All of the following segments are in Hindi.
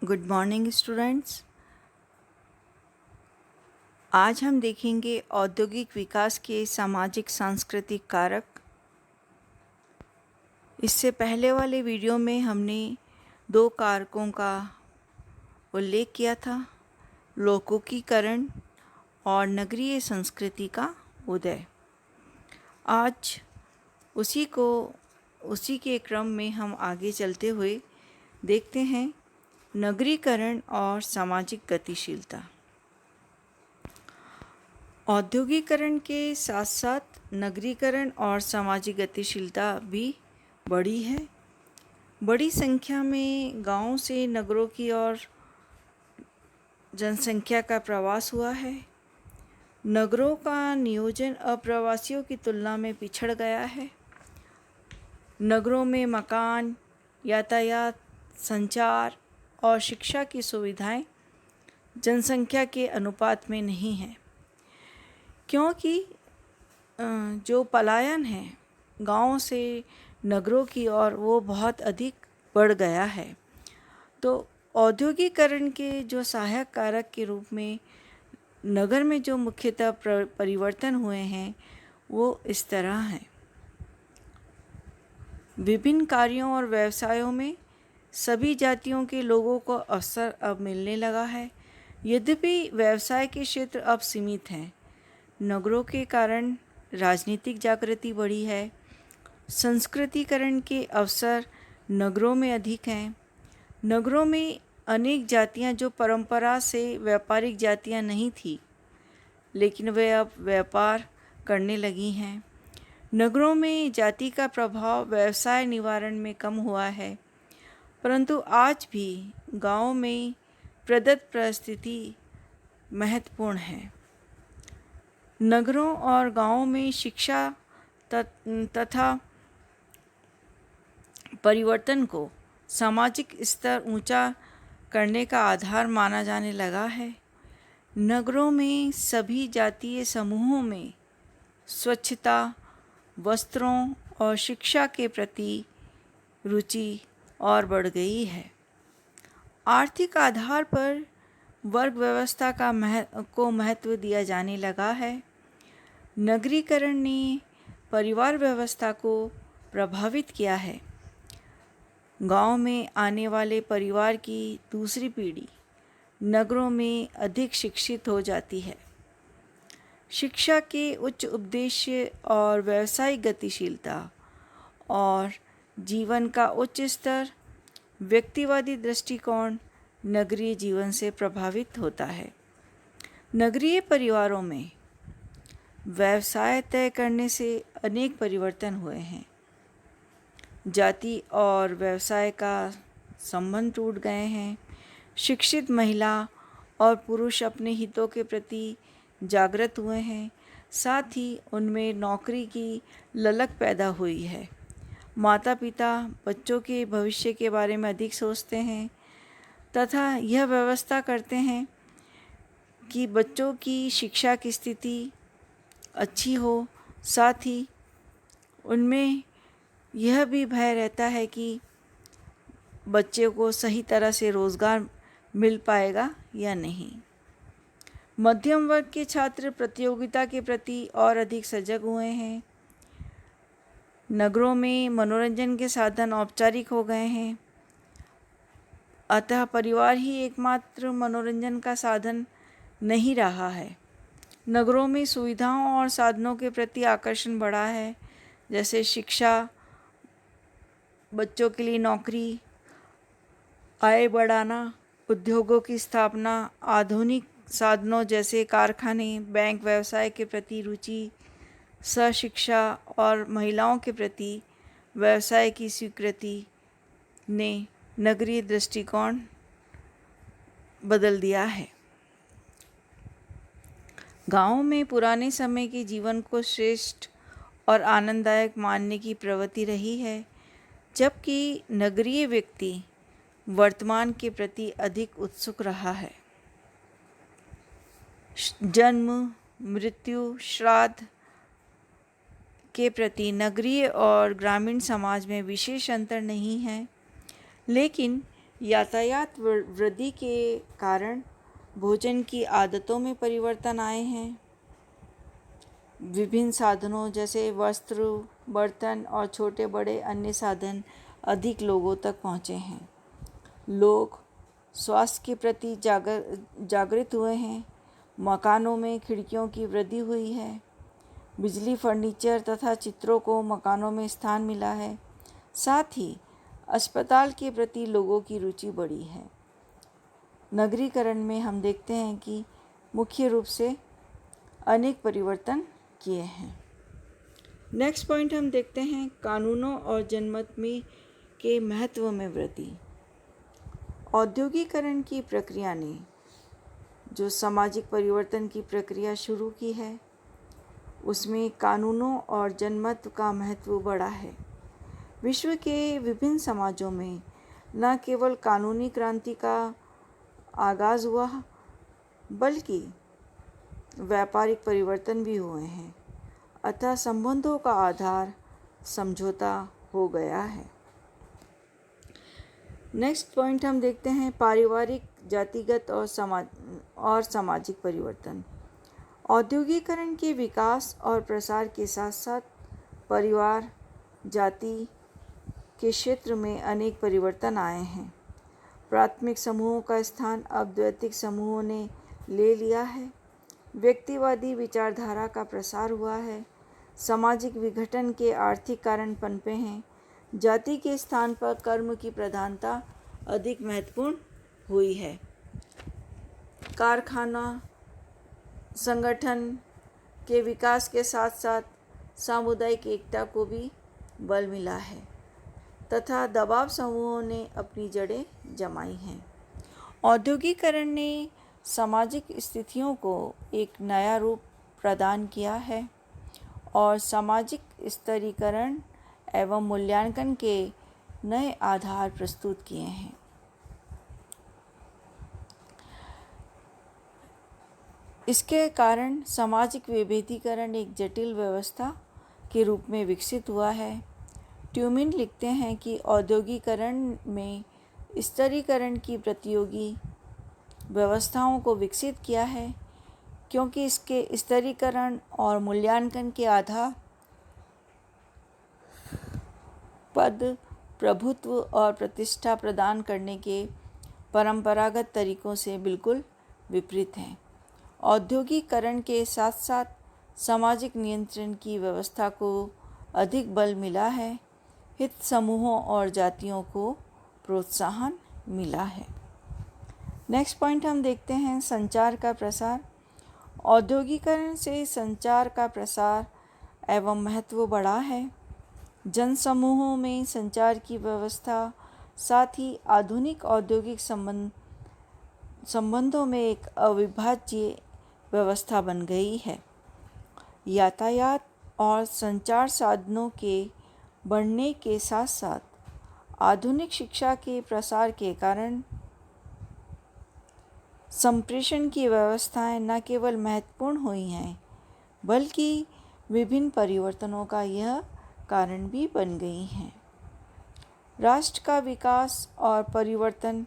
Good morning students. आज हम देखेंगे औद्योगिक विकास के सामाजिक सांस्कृतिक कारक। इससे पहले वाले वीडियो में हमने दो कारकों का उल्लेख किया था, लोकोकीकरण और नगरीय संस्कृति का उदय। आज उसी के क्रम में हम आगे चलते हुए देखते हैं नगरीकरण और सामाजिक गतिशीलता। औद्योगिकरण के साथ साथ नगरीकरण और सामाजिक गतिशीलता भी बढ़ी है। बड़ी संख्या में गांवों से नगरों की ओर जनसंख्या का प्रवास हुआ है। नगरों का नियोजन अप्रवासियों की तुलना में पिछड़ गया है। नगरों में मकान, यातायात, संचार और शिक्षा की सुविधाएं जनसंख्या के अनुपात में नहीं हैं, क्योंकि जो पलायन है गाँव से नगरों की ओर वो बहुत अधिक बढ़ गया है। तो औद्योगिकरण के जो सहायक कारक के रूप में नगर में जो मुख्यतः परिवर्तन हुए हैं वो इस तरह हैं। विभिन्न कार्यों और व्यवसायों में सभी जातियों के लोगों को अवसर अब मिलने लगा है। यद्यपि व्यवसाय के क्षेत्र अब सीमित हैं। नगरों के कारण राजनीतिक जागृति बढ़ी है। संस्कृतिकरण के अवसर नगरों में अधिक हैं। नगरों में अनेक जातियां जो परंपरा से व्यापारिक जातियां नहीं थी, लेकिन वे अब व्यापार करने लगी हैं। नगरों में जाति का प्रभाव व्यवसाय निवारण में कम हुआ है, परंतु आज भी गांवों में प्रदत्त परिस्थिति महत्वपूर्ण है। नगरों और गांवों में शिक्षा तथा परिवर्तन को सामाजिक स्तर ऊंचा करने का आधार माना जाने लगा है। नगरों में सभी जातीय समूहों में स्वच्छता, वस्त्रों और शिक्षा के प्रति रुचि और बढ़ गई है। आर्थिक आधार पर वर्ग व्यवस्था को महत्व दिया जाने लगा है। नगरीकरण ने परिवार व्यवस्था को प्रभावित किया है। गांव में आने वाले परिवार की दूसरी पीढ़ी नगरों में अधिक शिक्षित हो जाती है। शिक्षा के उच्च उद्देश्य और व्यावसायिक गतिशीलता और जीवन का उच्च स्तर, व्यक्तिवादी दृष्टिकोण नगरीय जीवन से प्रभावित होता है। नगरीय परिवारों में व्यवसाय तय करने से अनेक परिवर्तन हुए हैं। जाति और व्यवसाय का संबंध टूट गए हैं। शिक्षित महिला और पुरुष अपने हितों के प्रति जागृत हुए हैं। साथ ही उनमें नौकरी की ललक पैदा हुई है। माता पिता बच्चों के भविष्य के बारे में अधिक सोचते हैं तथा यह व्यवस्था करते हैं कि बच्चों की शिक्षा की स्थिति अच्छी हो। साथ ही उनमें यह भी भय रहता है कि बच्चे को सही तरह से रोज़गार मिल पाएगा या नहीं। मध्यम वर्ग के छात्र प्रतियोगिता के प्रति और अधिक सजग हुए हैं। नगरों में मनोरंजन के साधन औपचारिक हो गए हैं, अतः परिवार ही एकमात्र मनोरंजन का साधन नहीं रहा है। नगरों में सुविधाओं और साधनों के प्रति आकर्षण बढ़ा है, जैसे शिक्षा, बच्चों के लिए नौकरी, आय बढ़ाना, उद्योगों की स्थापना, आधुनिक साधनों जैसे कारखाने, बैंक व्यवसाय के प्रति रुचि, सशिक्षा और महिलाओं के प्रति व्यवसाय की स्वीकृति ने नगरीय दृष्टिकोण बदल दिया है। गाँव में पुराने समय के जीवन को श्रेष्ठ और आनंददायक मानने की प्रवृत्ति रही है, जबकि नगरीय व्यक्ति वर्तमान के प्रति अधिक उत्सुक रहा है। जन्म, मृत्यु, श्राद्ध के प्रति नगरीय और ग्रामीण समाज में विशेष अंतर नहीं है, लेकिन यातायात वृद्धि के कारण भोजन की आदतों में परिवर्तन आए हैं। विभिन्न साधनों जैसे वस्त्र, बर्तन और छोटे बड़े अन्य साधन अधिक लोगों तक पहुँचे हैं। लोग स्वास्थ्य के प्रति जागृत हुए हैं। मकानों में खिड़कियों की वृद्धि हुई है। बिजली, फर्नीचर तथा चित्रों को मकानों में स्थान मिला है। साथ ही अस्पताल के प्रति लोगों की रुचि बढ़ी है। नगरीकरण में हम देखते हैं कि मुख्य रूप से अनेक परिवर्तन किए हैं। नेक्स्ट पॉइंट हम देखते हैं कानूनों और जनमत में के महत्व में वृद्धि। औद्योगिकरण की प्रक्रिया ने जो सामाजिक परिवर्तन की प्रक्रिया शुरू की है, उसमें कानूनों और जनमत का महत्व बढ़ा है। विश्व के विभिन्न समाजों में न केवल कानूनी क्रांति का आगाज़ हुआ, बल्कि व्यापारिक परिवर्तन भी हुए हैं। अतः संबंधों का आधार समझौता हो गया है। नेक्स्ट पॉइंट हम देखते हैं पारिवारिक, जातिगत और सामाजिक परिवर्तन। औद्योगिकरण के विकास और प्रसार के साथ साथ परिवार, जाति के क्षेत्र में अनेक परिवर्तन आए हैं। प्राथमिक समूहों का स्थान अब द्वैतिक समूहों ने ले लिया है। व्यक्तिवादी विचारधारा का प्रसार हुआ है। सामाजिक विघटन के आर्थिक कारण पनपे हैं। जाति के स्थान पर कर्म की प्रधानता अधिक महत्वपूर्ण हुई है। कारखाना संगठन के विकास के साथ साथ सामुदायिक एकता को भी बल मिला है तथा दबाव समूहों ने अपनी जड़ें जमाई हैं। औद्योगिकरण ने सामाजिक स्थितियों को एक नया रूप प्रदान किया है और सामाजिक स्तरीकरण एवं मूल्यांकन के नए आधार प्रस्तुत किए हैं। इसके कारण सामाजिक विभेदीकरण एक जटिल व्यवस्था के रूप में विकसित हुआ है। ट्यूमिन लिखते हैं कि औद्योगिकरण में स्तरीकरण की प्रतियोगी व्यवस्थाओं को विकसित किया है, क्योंकि इसके स्तरीकरण और मूल्यांकन के आधार पद, प्रभुत्व और प्रतिष्ठा प्रदान करने के परंपरागत तरीकों से बिल्कुल विपरीत हैं। औद्योगिकरण के साथ साथ सामाजिक नियंत्रण की व्यवस्था को अधिक बल मिला है। हित समूहों और जातियों को प्रोत्साहन मिला है। नेक्स्ट पॉइंट हम देखते हैं संचार का प्रसार। औद्योगिकरण से संचार का प्रसार एवं महत्व बढ़ा है। जनसमूहों में संचार की व्यवस्था, साथ ही आधुनिक औद्योगिक संबंधों में एक अविभाज्य व्यवस्था बन गई है। यातायात और संचार साधनों के बढ़ने के साथ साथ आधुनिक शिक्षा के प्रसार के कारण संप्रेषण की व्यवस्थाएं न केवल महत्वपूर्ण हुई हैं, बल्कि विभिन्न परिवर्तनों का यह कारण भी बन गई हैं। राष्ट्र का विकास और परिवर्तन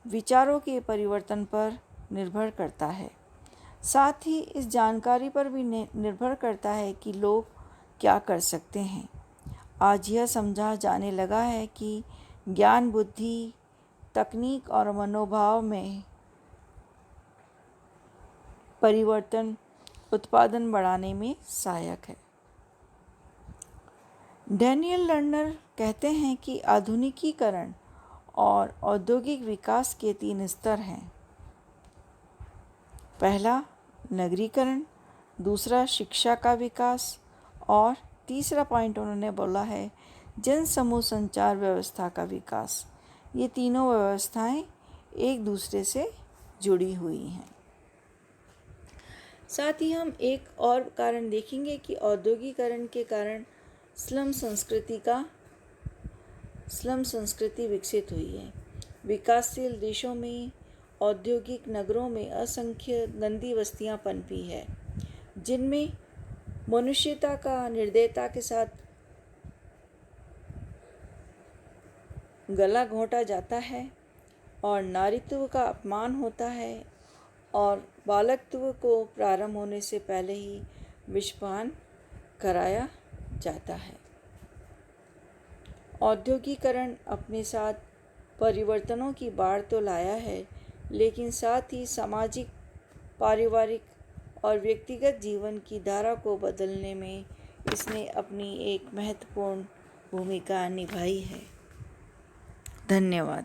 विचारों के परिवर्तन पर निर्भर करता है। साथ ही इस जानकारी पर भी निर्भर करता है कि लोग क्या कर सकते हैं। आज यह समझा जाने लगा है कि ज्ञान, बुद्धि, तकनीक और मनोभाव में परिवर्तन उत्पादन बढ़ाने में सहायक है। डैनियल लर्नर कहते हैं कि आधुनिकीकरण और औद्योगिक विकास के 3 स्तर हैं। पहला नगरीकरण, दूसरा शिक्षा का विकास और तीसरा पॉइंट उन्होंने बोला है जन समूह संचार व्यवस्था का विकास। ये तीनों व्यवस्थाएं एक दूसरे से जुड़ी हुई हैं। साथ ही हम एक और कारण देखेंगे कि औद्योगिकरण के कारण स्लम संस्कृति विकसित हुई है। विकासशील देशों में औद्योगिक नगरों में असंख्य गंदी बस्तियां पनपी है, जिनमें मनुष्यता का निर्दयता के साथ गला घोंटा जाता है। और नारीत्व का अपमान होता है और बालकत्व को प्रारंभ होने से पहले ही विषपान कराया जाता है। औद्योगिकरण अपने साथ परिवर्तनों की बाढ़ तो लाया है, लेकिन साथ ही सामाजिक, पारिवारिक और व्यक्तिगत जीवन की धारा को बदलने में इसने अपनी एक महत्वपूर्ण भूमिका निभाई है। धन्यवाद।